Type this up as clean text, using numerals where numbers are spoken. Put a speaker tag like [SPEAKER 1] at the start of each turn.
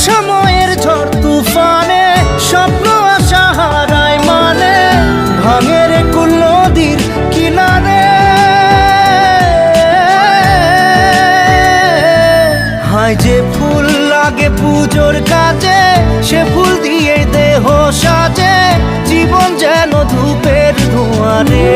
[SPEAKER 1] সময়ের ঝড় তুফানে স্বপ্ন আশা হারায় মানে ভাঙের কুল নদীর কিনারে। হায় যে ফুল লাগে পুজোর কাজে, সে ফুল দিয়ে দেহ সাজে, জীবন যেন ধূপের ধোঁয়ারে।